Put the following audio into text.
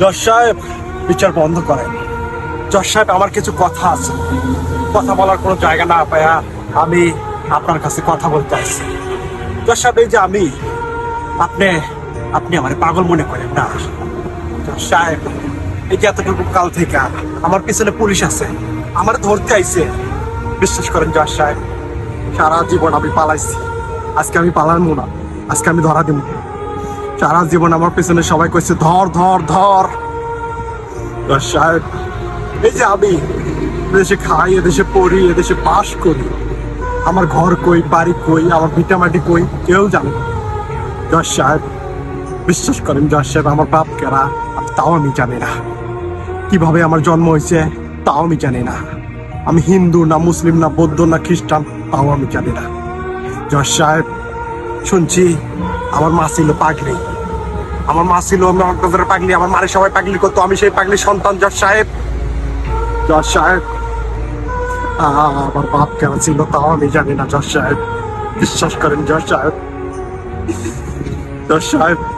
জজ সাহেব, বিচার বন্ধ করেন। জজ সাহেব, আমার কিছু কথা আছে, কথা বলার কোনো জায়গা না পায়া আমি আপনার কাছে কথা বলতে আসছি। জজ সাহেব, এই যে আমি, আপনি আপনি আমার পাগল মনে করেন না। জজ সাহেব, এই যে এতটুকু কাল থেকে আমার পিছনে পুলিশ আছে, আমার ধরতে আইছে। বিশ্বাস করেন জজ সাহেব, সারা জীবন আমি পালাইছি, আজকে আমি পালাবো না, আজকে আমি ধরা দিব। সারা জীবন আমার পিছনে সবাই কইছে ধর ধর ধর। জজ সাহেব, এই যে আমি এদেশে খাই, এদেশে পড়ি, এদেশে বাস করি, আমার ঘর কই, বাড়ি কই, আমার ভিটামাটি কই, কেউ জানে না। জজ সাহেব, বিশ্বাস করেন জজ সাহেব, আমার বাপ কেরা তাও আমি জানি না, কিভাবে আমার জন্ম হয়েছে তাও আমি জানি না, আমি হিন্দু না মুসলিম না বৌদ্ধ না খ্রিস্টান তাও আমি জানি না। জজ সাহেব, শুনছি আমার মা ছিল পাগলি, আমার মা ছিল আমার পাগলি, আমার মারে সবাই পাগলি করতো, আমি সেই পাগলি সন্তান। জজ সাহেব, জজ সাহেব, আমার বাপ কেন ছিল তাও আমি জানি না। জজ সাহেব, বিশ্বাস করেন জজ সাহেব, জজ সাহেব।